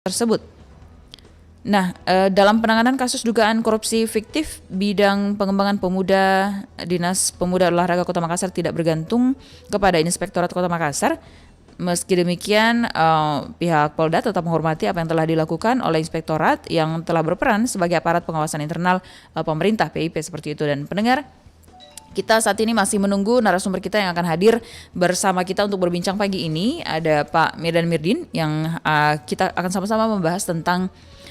tersebut. Nah, dalam penanganan kasus dugaan korupsi fiktif bidang pengembangan pemuda, Dinas Pemuda Olahraga Kota Makassar tidak bergantung kepada Inspektorat Kota Makassar. Meski demikian, pihak Polda tetap menghormati apa yang telah dilakukan oleh Inspektorat yang telah berperan sebagai aparat pengawasan internal pemerintah PIP seperti itu. Dan pendengar, kita saat ini masih menunggu narasumber kita yang akan hadir bersama kita untuk berbincang pagi ini. Ada Pak Mirdan Mirdin yang kita akan sama-sama membahas tentang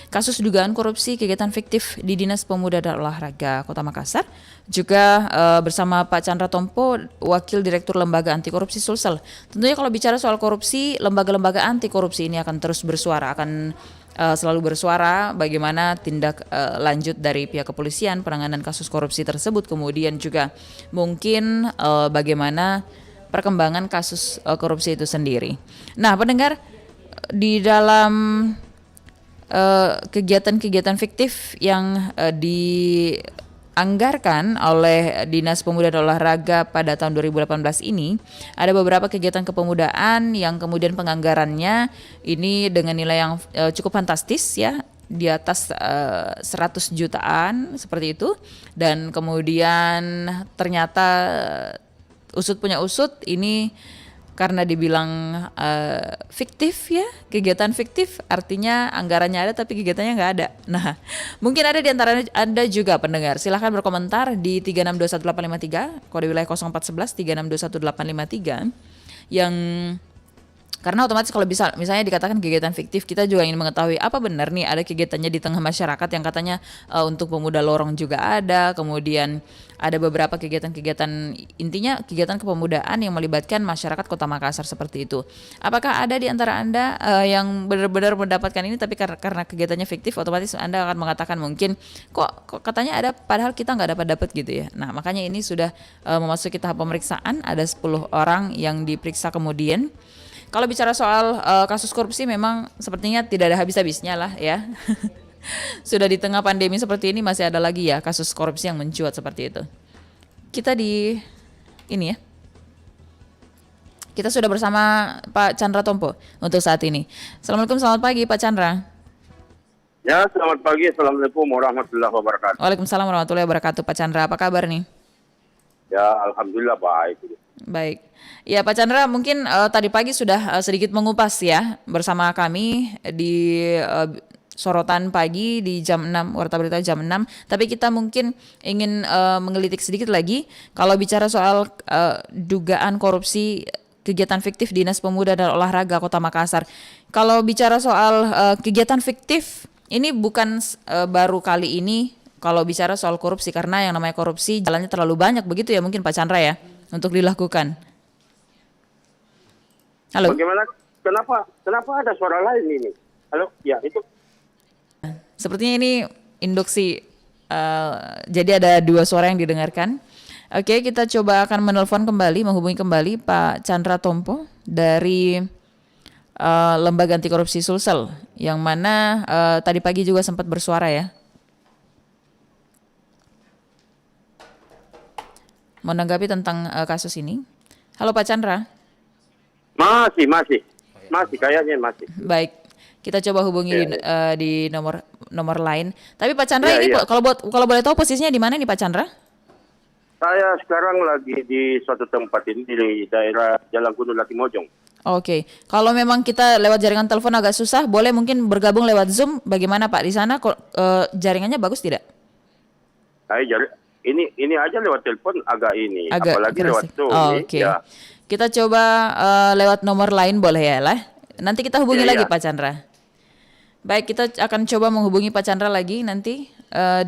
kasus dugaan korupsi kegiatan fiktif di Dinas Pemuda dan Olahraga Kota Makassar. Juga bersama Pak Chandra Tompo, Wakil Direktur Lembaga Anti Korupsi Sulsel. Tentunya kalau bicara soal korupsi, lembaga-lembaga anti korupsi ini akan terus bersuara, akan selalu bersuara bagaimana tindak lanjut dari pihak kepolisian penanganan kasus korupsi tersebut, kemudian juga mungkin bagaimana perkembangan kasus korupsi itu sendiri. Nah, pendengar, di dalam kegiatan-kegiatan fiktif yang dianggarkan oleh Dinas Pemuda dan Olahraga pada tahun 2018 ini, ada beberapa kegiatan kepemudaan yang kemudian penganggarannya ini dengan nilai yang cukup fantastis ya, di atas 100 jutaan seperti itu. Dan kemudian ternyata usut punya usut, ini karena dibilang fiktif ya, kegiatan fiktif artinya anggarannya ada tapi kegiatannya nggak ada. Nah, mungkin ada di antara Anda juga pendengar. Silahkan berkomentar di 3621853, kode wilayah 0411 3621853, yang karena otomatis kalau bisa misalnya dikatakan kegiatan fiktif, kita juga ingin mengetahui apa benar nih ada kegiatannya di tengah masyarakat yang katanya untuk pemuda lorong juga ada, kemudian ada beberapa kegiatan-kegiatan, intinya kegiatan kepemudaan yang melibatkan masyarakat Kota Makassar seperti itu. Apakah ada di antara Anda yang benar-benar mendapatkan ini tapi karena kegiatannya fiktif, otomatis Anda akan mengatakan mungkin kok katanya ada padahal kita nggak dapat gitu ya. Nah, makanya ini sudah memasuki tahap pemeriksaan, ada 10 orang yang diperiksa kemudian. Kalau bicara soal kasus korupsi memang sepertinya tidak ada habis-habisnya lah ya. Sudah di tengah pandemi seperti ini masih ada lagi ya kasus korupsi yang mencuat seperti itu. Kita di ini ya. Kita sudah bersama Pak Chandra Tompo untuk saat ini. Assalamualaikum, selamat pagi Pak Chandra. Ya, selamat pagi. Assalamualaikum warahmatullahi wabarakatuh. Waalaikumsalam warahmatullahi wabarakatuh Pak Chandra. Apa kabar nih? Ya, alhamdulillah baik. Baik. Ya Pak Chandra, mungkin tadi pagi sudah sedikit mengupas ya bersama kami di sorotan pagi di jam 6, Warta Berita jam 6. Tapi kita mungkin ingin menggelitik sedikit lagi kalau bicara soal dugaan korupsi kegiatan fiktif Dinas Pemuda dan Olahraga Kota Makassar. Kalau bicara soal kegiatan fiktif, ini bukan baru kali ini kalau bicara soal korupsi, karena yang namanya korupsi jalannya terlalu banyak begitu ya mungkin Pak Chandra ya untuk dilakukan. Halo. Bagaimana? Kenapa ada suara lain ini? Halo, ya itu. Sepertinya ini induksi. Jadi ada 2 suara yang didengarkan. Oke, kita coba akan menelpon kembali, menghubungi kembali Pak Chandra Tompo dari Lembaga Anti Korupsi Sulsel, yang mana tadi pagi juga sempat bersuara ya. Menanggapi tentang kasus ini. Halo Pak Chandra. Masih kayaknya masih. Baik, kita coba hubungi di nomor lain. Tapi Pak Chandra Ya, ini ya. kalau boleh tahu posisinya di mana nih Pak Chandra? Saya sekarang lagi di suatu tempat ini di daerah Jalan Gunung Latimojong. Oke, kalau memang kita lewat jaringan telepon agak susah, boleh mungkin bergabung lewat Zoom. Bagaimana Pak di sana? Jaringannya bagus tidak? Ini aja lewat telepon agak ini, Agak apalagi keras lewat ya? Zoom. Oke. Ya. Kita coba lewat nomor lain boleh ya lah. Nanti kita hubungi Ya, lagi ya. Pak Chandra. Baik, kita akan coba menghubungi Pak Chandra lagi nanti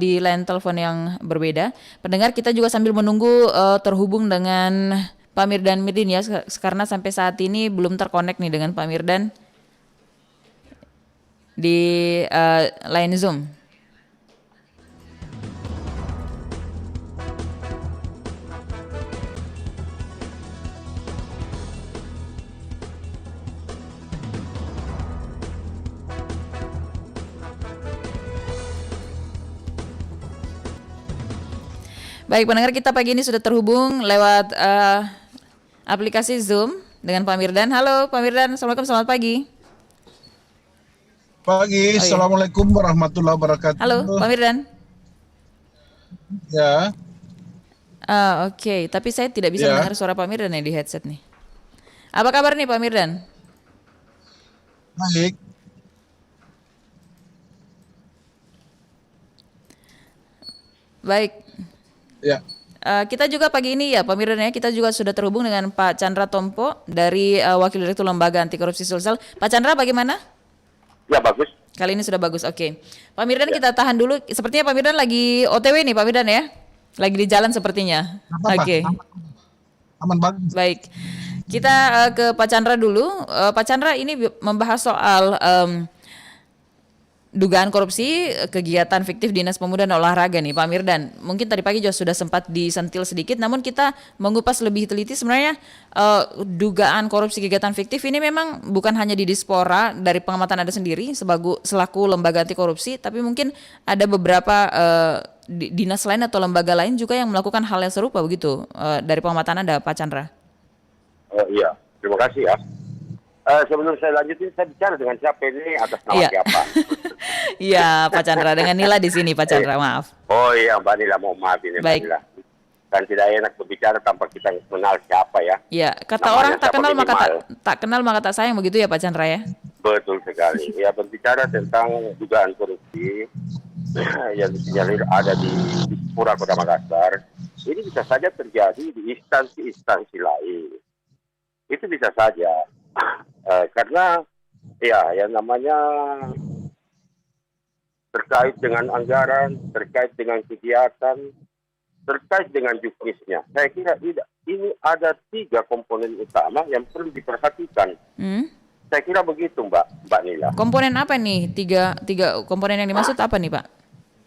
di line telepon yang berbeda. Pendengar, kita juga sambil menunggu terhubung dengan Pak Mirdan Mirdin ya, karena sampai saat ini belum terkonek nih dengan Pak Mirdan di line Zoom. Baik pendengar, kita pagi ini sudah terhubung lewat aplikasi Zoom dengan Pak Mirdan. Halo Pak Mirdan, Assalamualaikum, selamat pagi. Pagi, Oh iya. Assalamualaikum warahmatullahi Halo, wabarakatuh. Pak Mirdan. Ya, Oke. Tapi saya tidak bisa ya, mendengar suara Pak Mirdan ya di headset nih. Apa kabar nih Pak Mirdan? baik. Baik. Ya, Kita juga pagi ini ya Pak Mirdan ya, kita juga sudah terhubung dengan Pak Chandra Tompo dari Wakil Direktur Lembaga Anti Korupsi Sulsel. Pak Chandra bagaimana? Ya bagus. Kali ini sudah bagus, oke. Pak Mirdan Ya. kita tahan dulu, sepertinya Pak Mirdan lagi OTW nih Pak Mirdan ya? Lagi di jalan sepertinya. apa apa? Oke, Aman bagus. baik. Kita ke Pak Chandra dulu. Pak Chandra ini membahas soal dugaan korupsi kegiatan fiktif Dinas Pemuda dan Olahraga nih Pak Mirdan. Mungkin tadi pagi juga sudah sempat disentil sedikit, namun kita mengupas lebih teliti sebenarnya dugaan korupsi kegiatan fiktif ini memang bukan hanya di Dispora dari pengamatan Anda sendiri selaku lembaga anti korupsi, tapi mungkin ada beberapa dinas lain atau lembaga lain juga yang melakukan hal yang serupa begitu dari pengamatan Anda Pak Chandra. Iya, terima kasih ya. Sebelum saya lanjutin, saya bicara dengan siapa ini, atas nama Iya. siapa? Iya Pak Chandra, dengan Nila di sini Pak Chandra, maaf. Oh iya, Mbak Nila, mau maaf ini Mbak Baik. Nila. Dan tidak enak berbicara tanpa kita mengenal siapa ya. Ya, kata Namanya orang tak siapa kenal maka minimal. tak kenal maka tak sayang begitu ya Pak Chandra ya. Betul sekali. Ya, berbicara tentang dugaan korupsi yang disinyalir ada di Pura Kota Makassar, ini bisa saja terjadi di instansi-instansi lain. Itu bisa saja. Karena ya yang namanya terkait dengan anggaran, terkait dengan kegiatan, terkait dengan juknisnya. Saya kira ini ada 3 komponen utama yang perlu diperhatikan. Hmm? Saya kira begitu Mbak Nila. Komponen apa nih? Tiga komponen yang dimaksud apa nih Pak?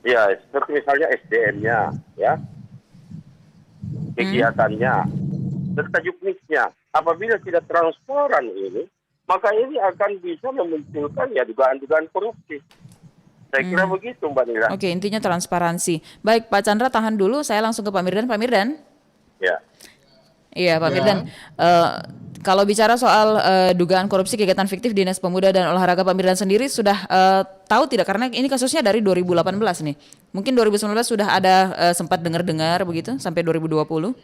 Ya, seperti misalnya SDM-nya, ya, kegiatannya, serta juknisnya. Apabila tidak transparan ini, maka ini akan bisa memunculkan ya dugaan-dugaan korupsi. Saya kira begitu Mbak Nila. Oke, intinya transparansi. Baik Pak Chandra tahan dulu, saya langsung ke Pak Mirdan. Pak Mirdan? Ya. Iya Pak Ya. Mirdan. Kalau bicara soal dugaan korupsi kegiatan fiktif Dinas Pemuda dan Olahraga, Pak Mirdan sendiri sudah tahu tidak? Karena ini kasusnya dari 2018 nih. Mungkin 2019 sudah ada sempat dengar-dengar begitu sampai 2020.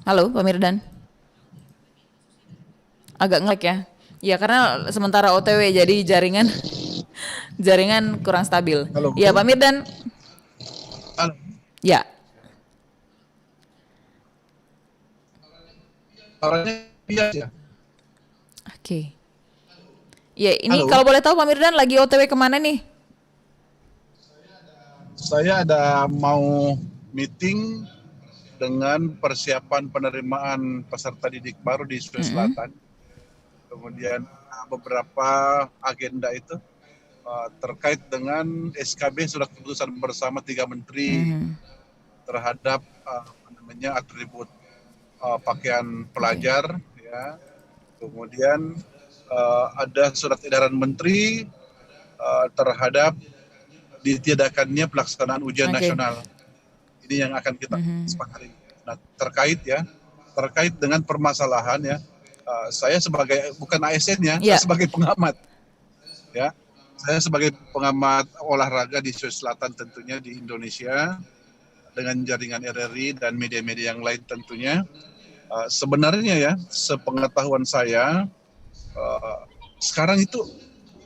Halo Pak Mirdan. Agak ngelek ya. Ya karena sementara OTW jadi jaringan jaringan kurang stabil. Halo. Iya Pak Mirdan. Halo. Ya. Suaranya bias ya. Oke. Ya ini Halo. kalau boleh tahu Pak Mirdan lagi OTW kemana nih? Saya ada mau meeting dengan persiapan penerimaan peserta didik baru di Sulawesi Selatan. Kemudian beberapa agenda itu terkait dengan SKB surat keputusan bersama 3 menteri terhadap atribut pakaian pelajar, ya. Kemudian ada surat edaran menteri terhadap ditiadakannya pelaksanaan ujian Oke. nasional. Ini yang akan kita sepakati. Nah, terkait dengan permasalahan ya, saya sebagai bukan ASN ya, Ya. saya sebagai pengamat, ya, saya sebagai pengamat olahraga di Sulawesi Selatan tentunya di Indonesia dengan jaringan RRI dan media-media yang lain tentunya. Sebenarnya ya, sepengetahuan saya sekarang itu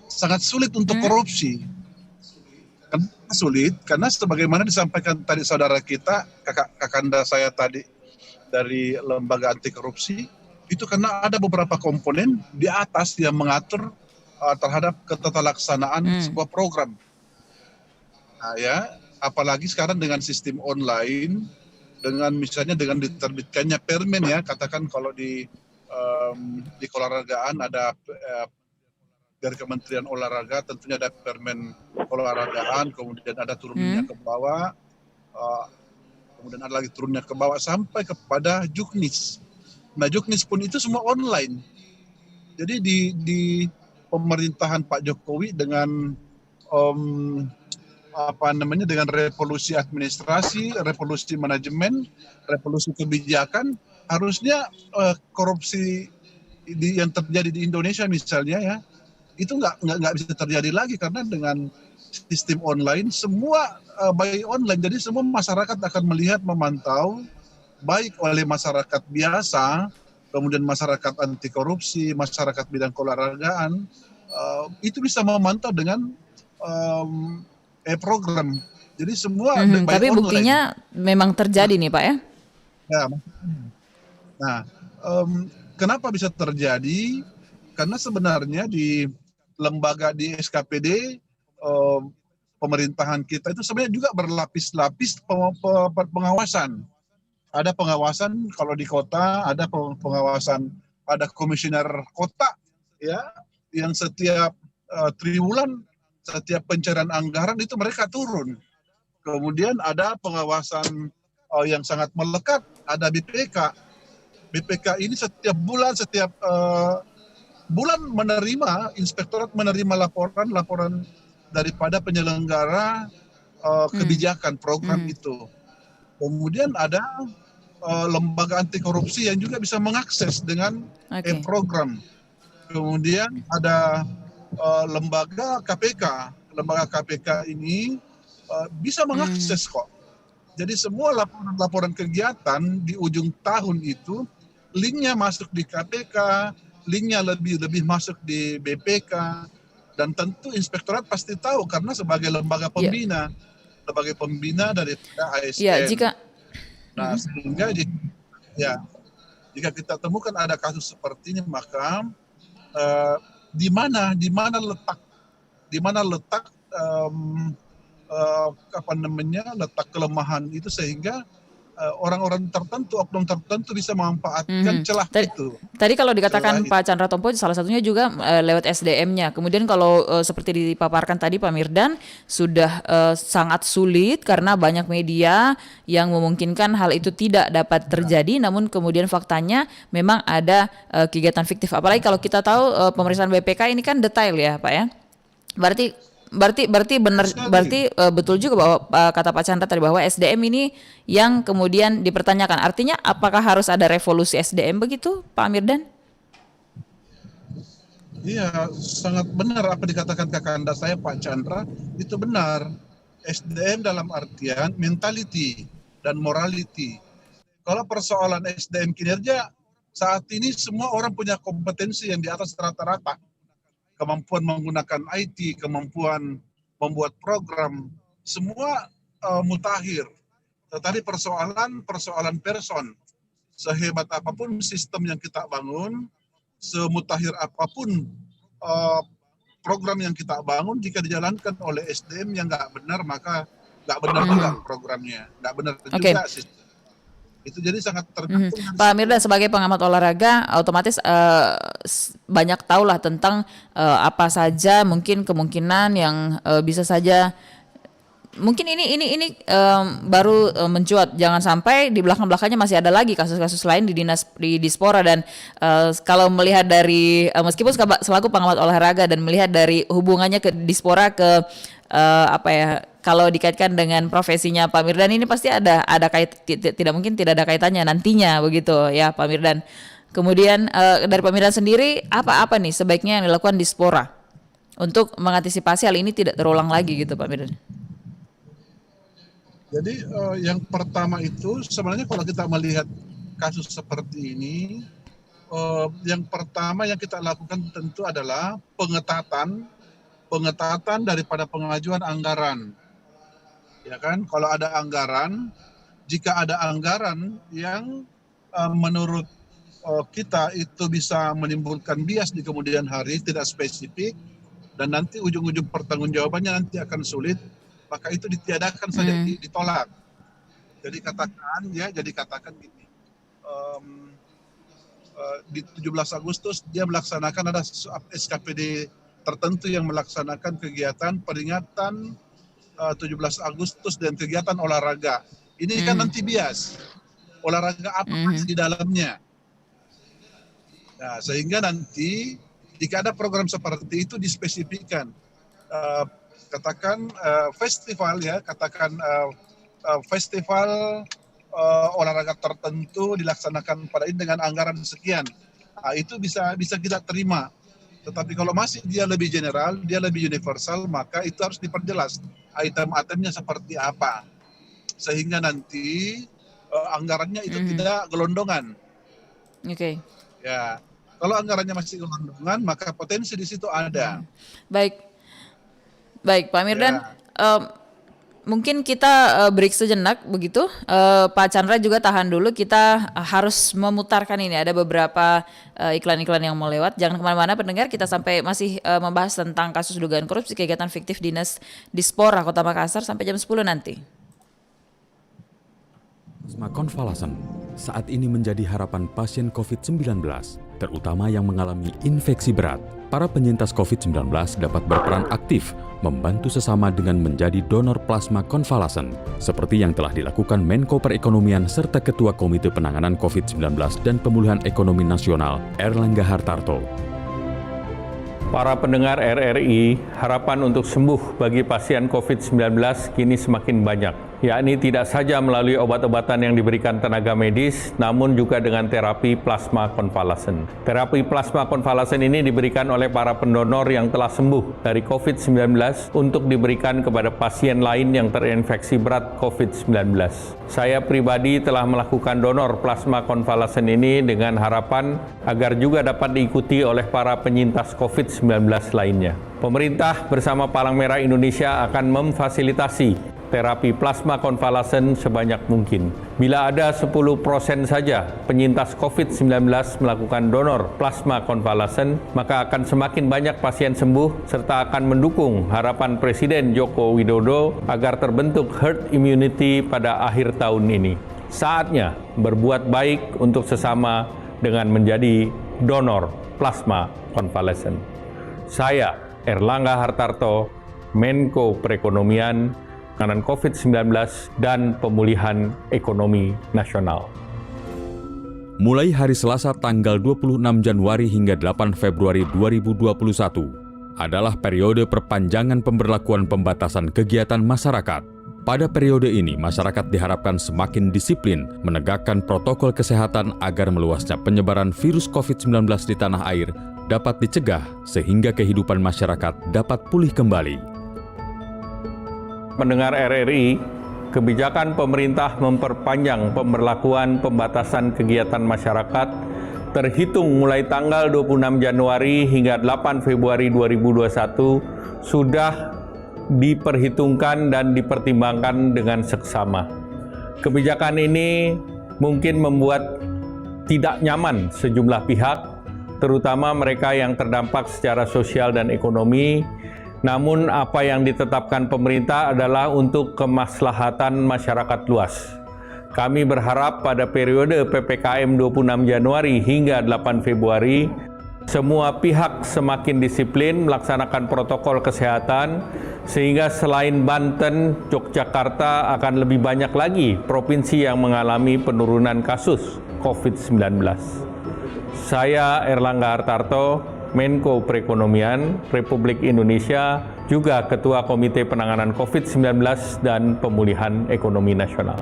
sangat sulit untuk korupsi. Kenapa sulit? Karena sebagaimana disampaikan tadi saudara kita, kakanda saya tadi dari lembaga anti korupsi, itu karena ada beberapa komponen di atas yang mengatur terhadap ketetalaksanaan sebuah program. Nah ya, apalagi sekarang dengan sistem online, dengan misalnya dengan diterbitkannya permen ya, katakan kalau di keolahragaan ada dari Kementerian Olahraga tentunya ada permen olahragaan, kemudian ada turunnya ke bawah, kemudian ada lagi turunnya ke bawah sampai kepada juknis. Nah juknis pun itu semua online. Jadi di pemerintahan Pak Jokowi dengan dengan revolusi administrasi, revolusi manajemen, revolusi kebijakan, harusnya korupsi yang terjadi di Indonesia misalnya ya, itu nggak bisa terjadi lagi karena dengan sistem online semua by online, jadi semua masyarakat akan melihat, memantau, baik oleh masyarakat biasa, kemudian masyarakat anti korupsi, masyarakat bidang keolahragaan, itu bisa memantau dengan program. Jadi semua by Tapi online. buktinya memang terjadi nih Pak ya? Ya, nah, kenapa bisa terjadi? Karena sebenarnya di lembaga di SKPD pemerintahan kita itu sebenarnya juga berlapis-lapis pengawasan. Ada pengawasan kalau di kota, ada pengawasan, ada komisioner kota ya, yang setiap triwulan, setiap pencairan anggaran itu mereka turun. Kemudian ada pengawasan yang sangat melekat, ada BPK. BPK ini setiap bulan menerima, inspektorat menerima laporan daripada penyelenggara kebijakan program itu. Kemudian ada lembaga anti korupsi yang juga bisa mengakses dengan program. Kemudian ada lembaga KPK. Lembaga KPK ini bisa mengakses kok. Jadi semua laporan kegiatan di ujung tahun itu linknya masuk di KPK, linknya lebih masuk di BPK, dan tentu inspektorat pasti tahu karena sebagai lembaga pembina, sebagai pembina dari ASN. Ya, jika nah, sehingga jika kita temukan ada kasus seperti ini, maka di mana letak letak kelemahan itu sehingga orang-orang tertentu, oknum tertentu bisa memanfaatkan celah itu. Tadi kalau dikatakan Pak Chandra Tompo salah satunya juga lewat SDM-nya. Kemudian kalau seperti dipaparkan tadi Pak Mirdan, sudah sangat sulit karena banyak media yang memungkinkan hal itu tidak dapat terjadi, namun kemudian faktanya memang ada kegiatan fiktif. Apalagi kalau kita tahu pemeriksaan BPK ini kan detail ya Pak ya. Berarti benar, betul juga bahwa kata Pak Chandra tadi bahwa SDM ini yang kemudian dipertanyakan. Artinya apakah harus ada revolusi SDM begitu Pak Mirdan? Iya, sangat benar apa dikatakan kakanda saya Pak Chandra, itu benar. SDM dalam artian mentality dan morality. Kalau persoalan SDM kinerja, saat ini semua orang punya kompetensi yang di atas rata-rata. Kemampuan menggunakan IT, kemampuan membuat program, semua mutakhir. Tetapi persoalan person, sehebat apapun sistem yang kita bangun, semutakhir apapun program yang kita bangun, jika dijalankan oleh SDM yang nggak benar, maka nggak benar juga programnya, nggak benar juga sistem. Itu jadi sangat tergantung. Pak Mirdan sebagai pengamat olahraga otomatis banyak tahulah tentang apa saja mungkin kemungkinan yang bisa saja mungkin ini baru mencuat, jangan sampai di belakangnya masih ada lagi kasus-kasus lain di Dispora. Dan kalau melihat dari meskipun selaku pengamat olahraga dan melihat dari hubungannya ke Dispora ke kalau dikaitkan dengan profesinya Pak Mirdan ini pasti ada tidak mungkin tidak ada kaitannya nantinya begitu ya Pak Mirdan. Kemudian dari Pak Mirdan sendiri apa nih sebaiknya yang dilakukan Dispora untuk mengantisipasi hal ini tidak terulang lagi gitu Pak Mirdan? Jadi yang pertama itu sebenarnya kalau kita melihat kasus seperti ini, yang pertama yang kita lakukan tentu adalah pengetatan daripada pengajuan anggaran. Ya kan, kalau ada anggaran, jika ada anggaran yang menurut kita itu bisa menimbulkan bias di kemudian hari, tidak spesifik, dan nanti ujung-ujung pertanggungjawabannya nanti akan sulit, maka itu ditiadakan saja, ditolak. Jadi katakan gini, di 17 Agustus dia melaksanakan, ada SKPD tertentu yang melaksanakan kegiatan peringatan 17 Agustus dan kegiatan olahraga. Ini kan nanti bias. Olahraga apa di dalamnya. Nah, sehingga nanti jika ada program seperti itu dispesifikkan. Katakan festival ya, festival olahraga tertentu dilaksanakan pada ini dengan anggaran sekian. itu bisa kita terima. Tetapi kalau masih dia lebih general, dia lebih universal, maka itu harus diperjelas item-itemnya seperti apa, sehingga nanti anggarannya itu tidak gelondongan. Oke. Ya, kalau anggarannya masih gelondongan, maka potensi di situ ada. Baik, Pak Mirdan. Mungkin kita break sejenak begitu. Pak Chandra juga tahan dulu. Kita harus memutarkan ini. Ada beberapa iklan-iklan yang mau lewat. Jangan kemana-mana pendengar. Kita sampai masih membahas tentang kasus dugaan korupsi kegiatan fiktif Dinas Dispora Kota Makassar sampai jam 10 nanti. Plasma konvalesan saat ini menjadi harapan pasien COVID-19, terutama yang mengalami infeksi berat. Para penyintas COVID-19 dapat berperan aktif membantu sesama dengan menjadi donor plasma konvalesan, seperti yang telah dilakukan Menko Perekonomian serta Ketua Komite Penanganan COVID-19 dan Pemulihan Ekonomi Nasional, Erlangga Hartarto. Para pendengar RRI, harapan untuk sembuh bagi pasien COVID-19 kini semakin banyak, yakni tidak saja melalui obat-obatan yang diberikan tenaga medis, namun juga dengan terapi plasma konvalesen. Terapi plasma konvalesen ini diberikan oleh para pendonor yang telah sembuh dari COVID-19 untuk diberikan kepada pasien lain yang terinfeksi berat COVID-19. Saya pribadi telah melakukan donor plasma konvalesen ini dengan harapan agar juga dapat diikuti oleh para penyintas COVID-19 lainnya. Pemerintah bersama Palang Merah Indonesia akan memfasilitasi terapi plasma konvalesen sebanyak mungkin. Bila ada 10% saja penyintas COVID-19 melakukan donor plasma konvalesen, maka akan semakin banyak pasien sembuh serta akan mendukung harapan Presiden Joko Widodo agar terbentuk herd immunity pada akhir tahun ini. Saatnya berbuat baik untuk sesama dengan menjadi donor plasma konvalesen. Saya, Erlangga Hartarto, Menko Perekonomian, Penanganan COVID-19 dan Pemulihan Ekonomi Nasional. Mulai hari Selasa tanggal 26 Januari hingga 8 Februari 2021 adalah periode perpanjangan pemberlakuan pembatasan kegiatan masyarakat. Pada periode ini, masyarakat diharapkan semakin disiplin menegakkan protokol kesehatan agar meluasnya penyebaran virus COVID-19 di tanah air dapat dicegah sehingga kehidupan masyarakat dapat pulih kembali. Pendengar RRI, kebijakan pemerintah memperpanjang pemberlakuan pembatasan kegiatan masyarakat terhitung mulai tanggal 26 Januari hingga 8 Februari 2021 sudah diperhitungkan dan dipertimbangkan dengan seksama. Kebijakan ini mungkin membuat tidak nyaman sejumlah pihak, terutama mereka yang terdampak secara sosial dan ekonomi. Namun apa yang ditetapkan pemerintah adalah untuk kemaslahatan masyarakat luas. Kami berharap pada periode PPKM 26 Januari hingga 8 Februari, semua pihak semakin disiplin melaksanakan protokol kesehatan, sehingga selain Banten, Yogyakarta akan lebih banyak lagi provinsi yang mengalami penurunan kasus COVID-19. Saya Erlangga Hartarto, Menko Perekonomian Republik Indonesia, juga Ketua Komite Penanganan COVID-19 dan Pemulihan Ekonomi Nasional.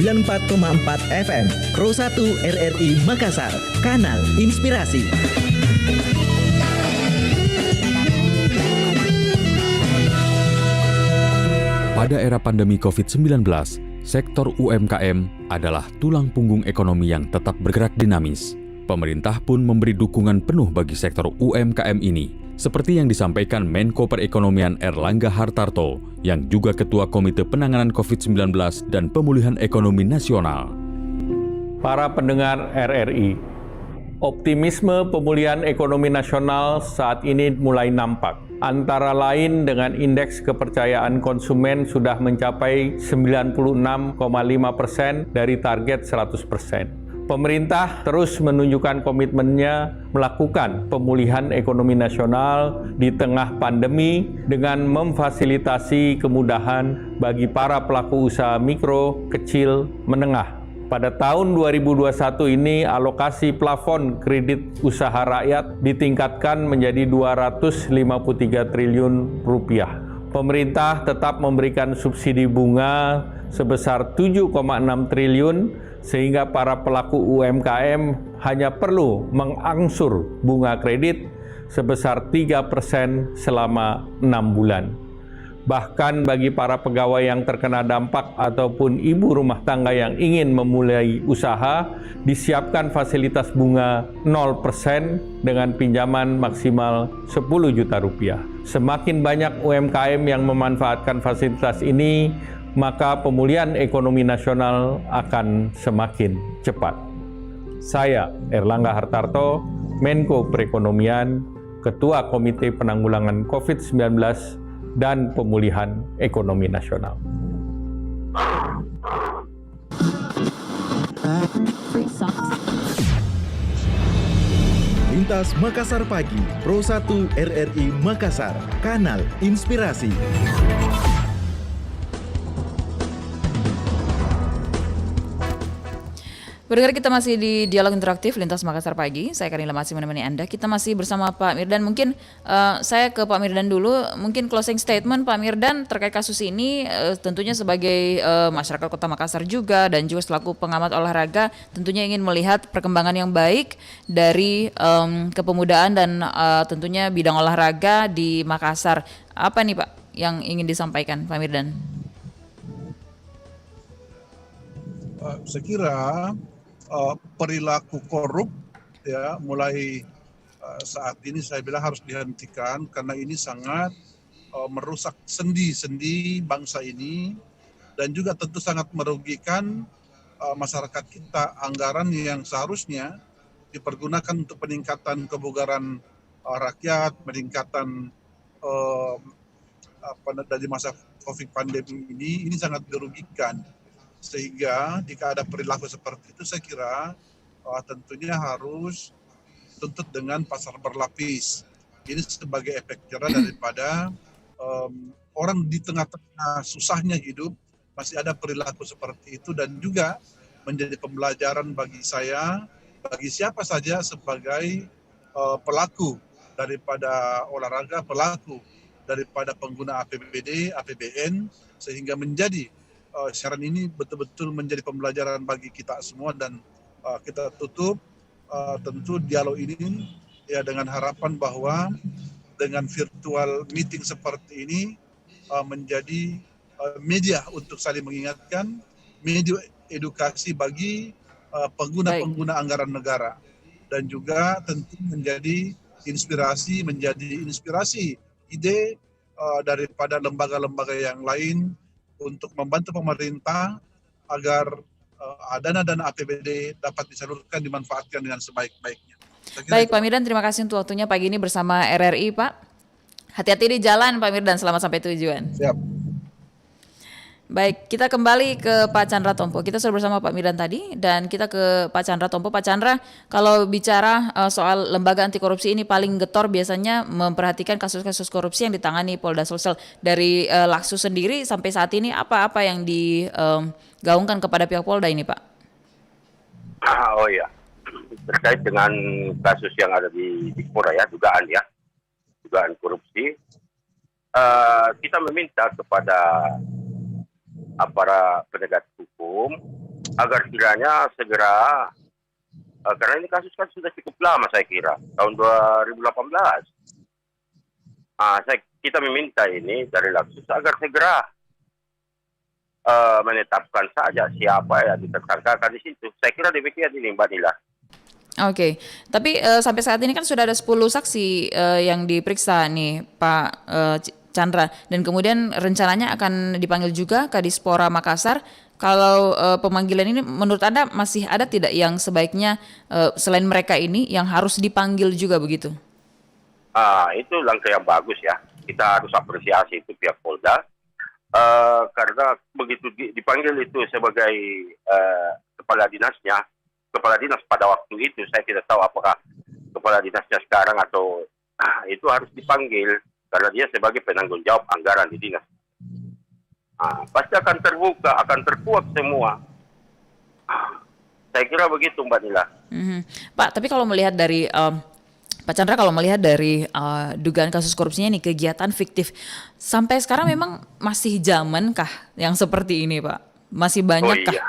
94,4 FM, Pro 1 RRI Makassar, Kanal Inspirasi. Pada era pandemi COVID-19, sektor UMKM adalah tulang punggung ekonomi yang tetap bergerak dinamis. Pemerintah pun memberi dukungan penuh bagi sektor UMKM ini, seperti yang disampaikan Menko Perekonomian Erlangga Hartarto, yang juga Ketua Komite Penanganan COVID-19 dan Pemulihan Ekonomi Nasional. Para pendengar RRI, optimisme pemulihan ekonomi nasional saat ini mulai nampak. Antara lain dengan indeks kepercayaan konsumen sudah mencapai 96,5% dari target 100%. Pemerintah terus menunjukkan komitmennya melakukan pemulihan ekonomi nasional di tengah pandemi dengan memfasilitasi kemudahan bagi para pelaku usaha mikro, kecil, menengah. Pada tahun 2021 ini alokasi plafon kredit usaha rakyat ditingkatkan menjadi 253 triliun rupiah. Pemerintah tetap memberikan subsidi bunga sebesar 7,6 triliun sehingga para pelaku UMKM hanya perlu mengangsur bunga kredit sebesar 3% selama 6 bulan. Bahkan bagi para pegawai yang terkena dampak ataupun ibu rumah tangga yang ingin memulai usaha, disiapkan fasilitas bunga 0% dengan pinjaman maksimal 10 juta rupiah. Semakin banyak UMKM yang memanfaatkan fasilitas ini, maka pemulihan ekonomi nasional akan semakin cepat. Saya, Erlangga Hartarto, Menko Perekonomian, Ketua Komite Penanggulangan COVID-19 dan Pemulihan Ekonomi Nasional. Lintas Makassar Pagi, Pro 1 RRI Makassar, Kanal Inspirasi. Pendengar, kita masih di Dialog Interaktif Lintas Makassar Pagi. Saya Karina masih menemani Anda. Kita masih bersama Pak Mirdan. Mungkin saya ke Pak Mirdan dulu. Mungkin closing statement Pak Mirdan terkait kasus ini, tentunya sebagai masyarakat Kota Makassar juga dan juga selaku pengamat olahraga, tentunya ingin melihat perkembangan yang baik dari kepemudaan dan tentunya bidang olahraga di Makassar. Apa nih Pak yang ingin disampaikan Pak Mirdan? Saya kira perilaku korup ya mulai saat ini saya bilang harus dihentikan karena ini sangat merusak sendi-sendi bangsa ini dan juga tentu sangat merugikan masyarakat kita. Anggaran yang seharusnya dipergunakan untuk peningkatan kebugaran rakyat, peningkatan dari masa COVID pandemi ini sangat dirugikan. Sehingga jika ada perilaku seperti itu, saya kira tentunya harus tuntut dengan pasal berlapis. Ini sebagai efek jerah daripada orang di tengah-tengah susahnya hidup masih ada perilaku seperti itu, dan juga menjadi pembelajaran bagi saya, bagi siapa saja sebagai pelaku daripada olahraga, pelaku daripada pengguna APBD, APBN, sehingga menjadi siaran ini betul-betul menjadi pembelajaran bagi kita semua. Dan kita tutup tentu dialog ini ya dengan harapan bahwa dengan virtual meeting seperti ini menjadi media untuk saling mengingatkan, media edukasi bagi pengguna-pengguna anggaran negara, dan juga tentu menjadi inspirasi ide daripada lembaga-lembaga yang lain untuk membantu pemerintah agar dana-dana APBD dapat disalurkan, dimanfaatkan dengan sebaik-baiknya. Baik Pak Mirdan, terima kasih untuk waktunya pagi ini bersama RRI Pak. Hati-hati di jalan Pak Mirdan, selamat sampai tujuan. Siap. Baik, kita kembali ke Pak Chandra Tompo. Kita sudah bersama Pak Mirdan tadi dan kita ke Pak Chandra Tompo. Pak Chandra, kalau bicara soal lembaga anti korupsi ini paling getol biasanya memperhatikan kasus-kasus korupsi yang ditangani Polda Sulsel. Dari Laksus sendiri sampai saat ini apa yang digaungkan kepada pihak Polda ini Pak? Oh ya, terkait dengan kasus yang ada di Dikpora ya, dugaan korupsi, kita meminta kepada aparat penegak hukum agar kiranya segera, karena ini kasus kan sudah cukup lama saya kira, tahun 2018. Kita meminta ini dari Laksus agar segera menetapkan saja siapa yang ditersangkakan di situ. Saya kira demikian ini Mbak Nila. Oke, tapi sampai saat ini kan sudah ada 10 saksi yang diperiksa nih Pak Chandra, dan kemudian rencananya akan dipanggil juga Kadispora Makassar. Kalau pemanggilan ini menurut Anda masih ada tidak yang sebaiknya selain mereka ini yang harus dipanggil juga begitu? Itu langkah yang bagus ya. Kita harus apresiasi itu pihak Polda. Karena begitu dipanggil itu sebagai kepala dinas pada waktu itu, saya tidak tahu apakah kepala dinasnya sekarang atau itu harus dipanggil karena dia sebagai penanggung jawab anggaran di dinas. Pasti akan terbuka, akan terkuak semua. Saya kira begitu Mbak Nila. Pak, tapi kalau melihat dari Pak Chandra, kalau melihat dari dugaan kasus korupsinya ini, kegiatan fiktif, sampai sekarang memang masih zamankah yang seperti ini Pak? Masih Oh banyak kah? iya,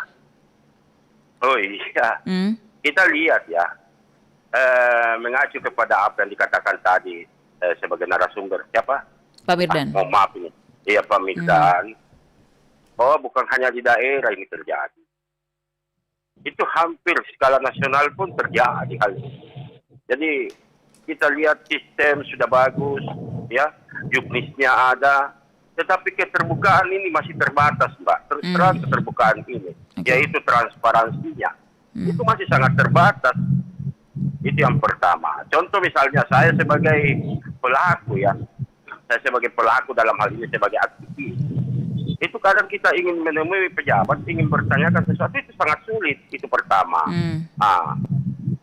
oh iya. Hmm, Kita lihat ya, mengacu kepada apa yang dikatakan tadi sebagai narasumber siapa? Pak Firdan. Mohon maaf ini. Iya Pak Migdan. Oh bukan hanya di daerah ini terjadi. Itu hampir skala nasional pun terjadi hal ini. Jadi kita lihat sistem sudah bagus, ya, juknisnya ada, tetapi keterbukaan ini masih terbatas, Mbak. Terus terang keterbukaan ini, yaitu transparansinya, itu masih sangat terbatas. Itu yang pertama. Contoh misalnya saya sebagai pelaku ya, saya sebagai pelaku dalam hal ini sebagai aktivis, itu kadang kita ingin menemui pejabat, ingin bertanyakan sesuatu itu sangat sulit. Itu pertama. Ah,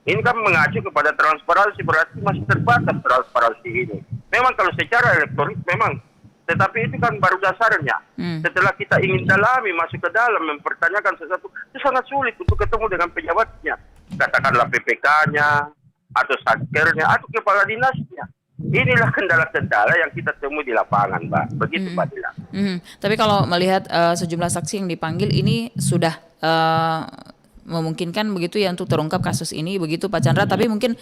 ini kan mengacu kepada transparansi, berarti masih terbatas transparansi ini. Memang kalau secara elektronik memang, tetapi itu kan baru dasarnya. Setelah kita ingin dalami, masuk ke dalam, mempertanyakan sesuatu, itu sangat sulit untuk ketemu dengan pejabatnya. Katakanlah PPK-nya, atau satkernya, atau kepala dinasnya. Inilah kendala-kendala yang kita temui di lapangan, Mbak. Begitu, Mbak Dila. Tapi kalau melihat sejumlah saksi yang dipanggil ini sudah memungkinkan begitu ya untuk terungkap kasus ini begitu Pak Chandra. Tapi mungkin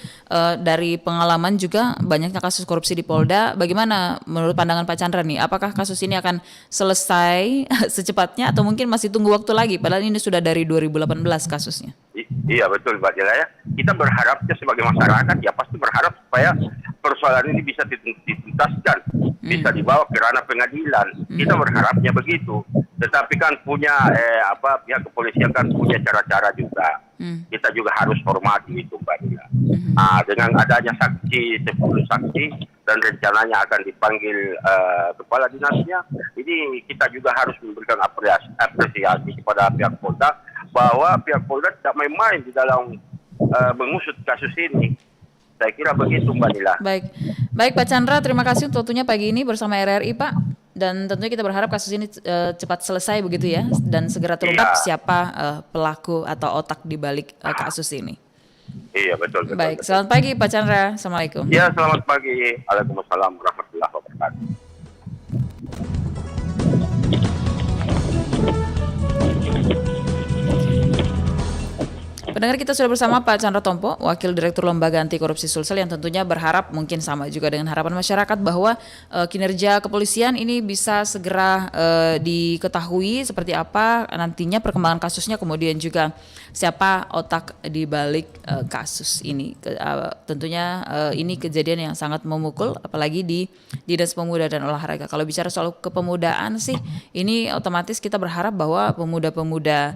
dari pengalaman juga banyaknya kasus korupsi di Polda. Bagaimana menurut pandangan Pak Chandra nih? Apakah kasus ini akan selesai secepatnya atau mungkin masih tunggu waktu lagi? Padahal ini sudah dari 2018 kasusnya. Iya betul Mbak Dila ya. Kita berharapnya sebagai masyarakat ya pasti berharap supaya persoalan ini bisa dituntaskan, bisa dibawa ke ranah pengadilan. Kita berharapnya begitu. Tetapi kan punya pihak kepolisian kan punya cara-cara juga. Kita juga harus hormati itu Mbak Dila. Dengan adanya saksi 10 saksi dan rencananya akan dipanggil kepala dinasnya, ini kita juga harus memberikan apresiasi kepada pihak Polda bahwa pihak Polda tidak main-main di dalam mengusut kasus ini. Saya kira begitu Mbak Nila. Baik Pak Chandra, terima kasih untuk waktunya pagi ini bersama RRI Pak. Dan tentunya kita berharap kasus ini cepat selesai begitu ya, dan segera terungkap siapa pelaku atau otak di balik kasus ini. Iya betul. Baik, selamat pagi Pak Chandra. Assalamualaikum. Ya selamat pagi. Waalaikumsalam warahmatullahi wabarakatuh. Pendengar, kita sudah bersama Pak Chandra Tompo, Wakil Direktur Lembaga Anti Korupsi Sulsel, yang tentunya berharap mungkin sama juga dengan harapan masyarakat bahwa kinerja kepolisian ini bisa segera diketahui seperti apa nantinya perkembangan kasusnya, kemudian juga siapa otak di balik kasus ini. Tentunya ini kejadian yang sangat memukul, apalagi di Dinas Pemuda dan Olahraga. Kalau bicara soal kepemudaan sih, ini otomatis kita berharap bahwa pemuda-pemuda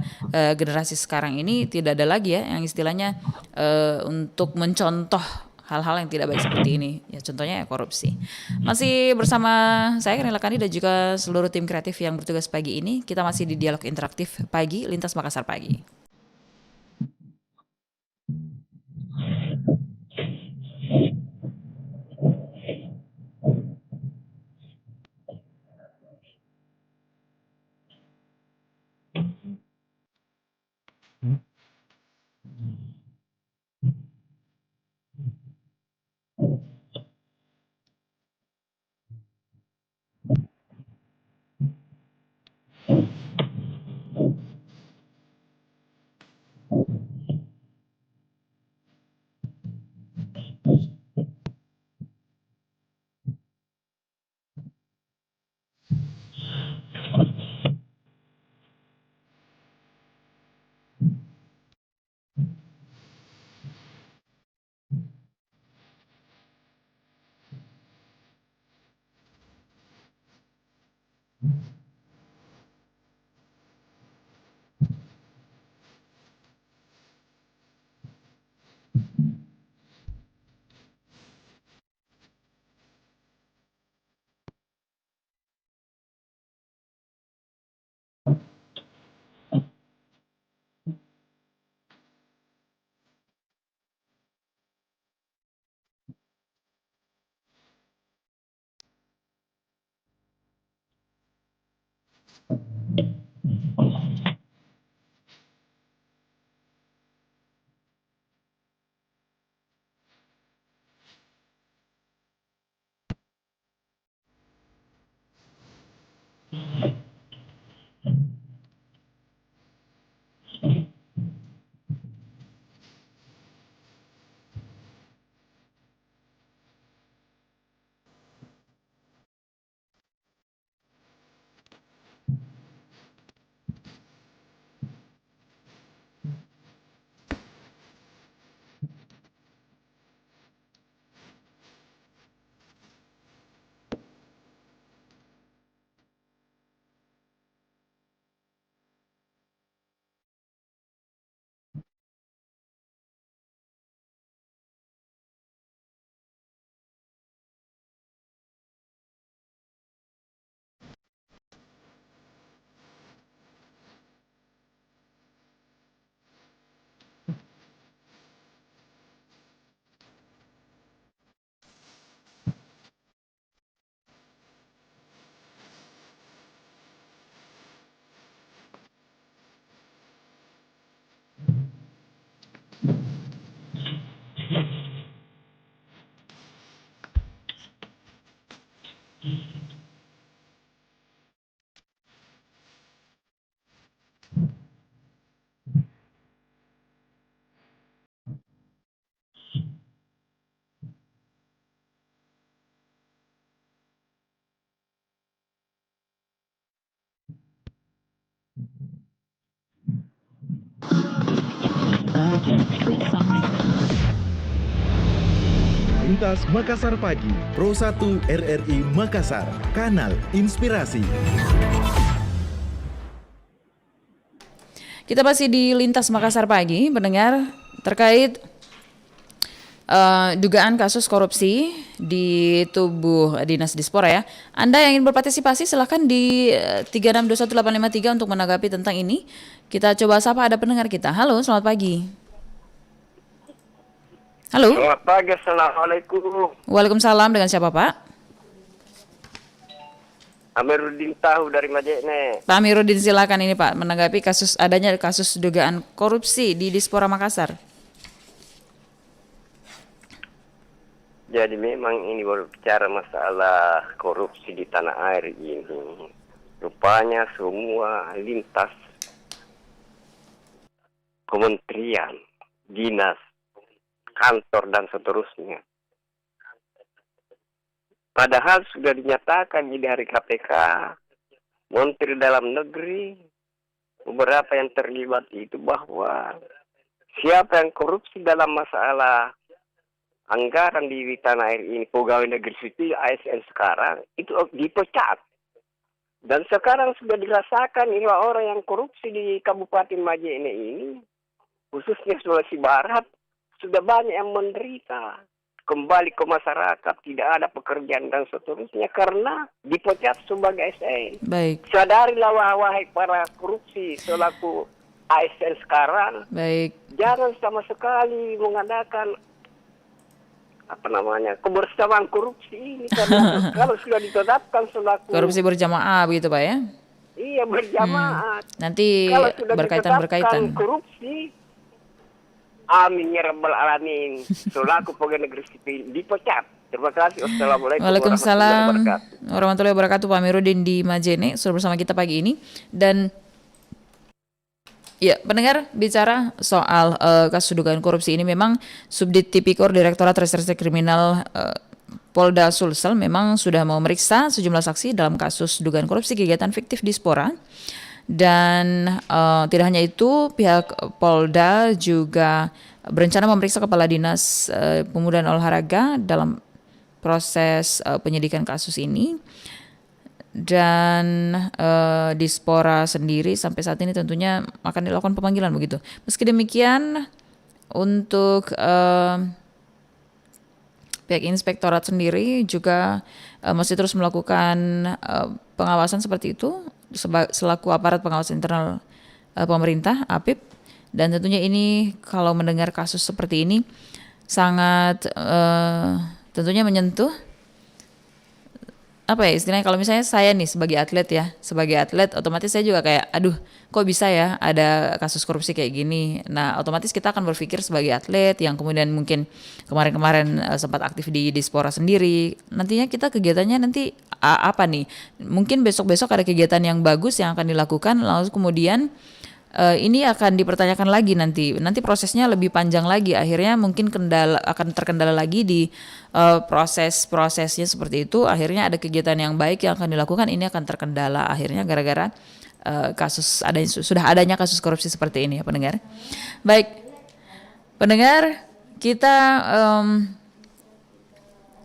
generasi sekarang ini tidak ada lagi ya yang istilahnya untuk mencontoh hal-hal yang tidak baik seperti ini. Ya contohnya ya korupsi. Masih bersama saya Karnila Kandi dan juga seluruh tim kreatif yang bertugas pagi ini. Kita masih di dialog interaktif pagi Lintas Makassar Pagi. Lintas Makassar Pagi, Pro 1 RRI Makassar, Kanal Inspirasi. Kita masih di Lintas Makassar Pagi, mendengar terkait dugaan kasus korupsi di tubuh Dinas Dispora ya. Anda yang ingin berpartisipasi silahkan di 3621853 untuk menanggapi tentang ini. Kita coba sapa ada pendengar kita. Halo, selamat pagi. Halo. Selamat pagi, Assalamualaikum. Waalaikumsalam, dengan siapa Pak? Amiruddin Tahu dari Majene. Pak Amiruddin silakan ini Pak menanggapi adanya kasus dugaan korupsi di Dispora Makassar. Jadi memang ini berbicara masalah korupsi di tanah air ini. Rupanya semua lintas kementerian, dinas, kantor dan seterusnya. Padahal sudah dinyatakan di dari KPK, Menteri Dalam Negeri, beberapa yang terlibat itu bahwa siapa yang korupsi dalam masalah anggaran di tanah air ini, pegawai negeri sipil ASN sekarang, itu dipecat. Dan sekarang sudah dirasakan ini orang yang korupsi di Kabupaten Majene ini, khususnya Sulawesi Barat, sudah banyak yang menderita. Kembali ke masyarakat, tidak ada pekerjaan dan seterusnya karena dipecat sebagai ASN. Baik. Sadarilah wahai para korupsi selaku ASN sekarang. Baik. Jangan sama sekali mengadakan kebersamaan korupsi ini karena kalau sudah ditetapkan selaku Korupsi berjamaah begitu Pak ya? Iya, berjamaah. Nanti Kalau sudah berkaitan-berkaitan. korupsi, amin ya rabbal alamin, selaku pegawai negeri sipil dipecat. Terima kasih. Wassalamualaikum Waalaikumsalam warahmatullahi wabarakatuh. Pak Amiruddin di Majene sudah bersama kita pagi ini. Dan ya, pendengar, bicara soal kasus dugaan korupsi ini, memang Subdit Tipikor Direktorat Reserse Kriminal Polda Sulsel memang sudah memeriksa sejumlah saksi dalam kasus dugaan korupsi kegiatan fiktif Dispora. Dan tidak hanya itu, pihak Polda juga berencana memeriksa Kepala Dinas Pemuda dan Olahraga dalam proses penyidikan kasus ini. Dan Dispora sendiri sampai saat ini tentunya akan dilakukan pemanggilan begitu. Meski demikian, untuk pihak inspektorat sendiri juga masih terus melakukan pengawasan seperti itu selaku aparat pengawas internal pemerintah APIP. Dan tentunya ini kalau mendengar kasus seperti ini sangat tentunya menyentuh apa ya istilahnya, kalau misalnya saya nih sebagai atlet otomatis saya juga kayak aduh kok bisa ya ada kasus korupsi kayak gini. Nah otomatis kita akan berpikir sebagai atlet yang kemudian mungkin kemarin sempat aktif di Dispora sendiri, nantinya kita kegiatannya nanti apa nih, mungkin besok-besok ada kegiatan yang bagus yang akan dilakukan, lalu kemudian ini akan dipertanyakan lagi nanti prosesnya lebih panjang lagi, akhirnya mungkin akan terkendala lagi di prosesnya seperti itu, akhirnya ada kegiatan yang baik yang akan dilakukan ini akan terkendala akhirnya gara-gara sudah adanya kasus korupsi seperti ini ya pendengar. Baik pendengar, kita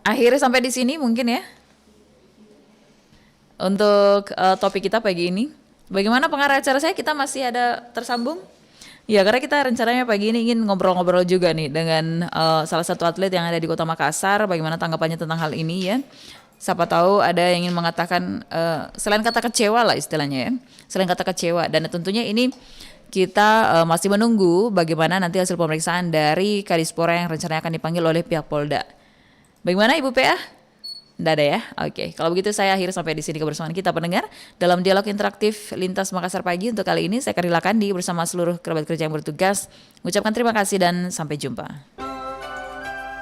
akhirnya sampai di sini mungkin ya untuk topik kita pagi ini. Bagaimana pengarah acara saya? Kita masih ada tersambung? Ya, karena kita rencananya pagi ini ingin ngobrol-ngobrol juga nih dengan salah satu atlet yang ada di Kota Makassar. Bagaimana tanggapannya tentang hal ini ya? Siapa tahu ada yang ingin mengatakan selain kata kecewa lah istilahnya ya. Selain kata kecewa, dan tentunya ini kita masih menunggu bagaimana nanti hasil pemeriksaan dari Kadispora yang rencananya akan dipanggil oleh pihak Polda. Bagaimana Ibu PA? Nggak ada ya? Oke, kalau begitu saya akhir sampai di sini kebersamaan kita pendengar dalam dialog interaktif Lintas Makassar Pagi. Untuk kali ini saya Karila Kandi bersama seluruh kerabat kerja yang bertugas mengucapkan terima kasih dan sampai jumpa.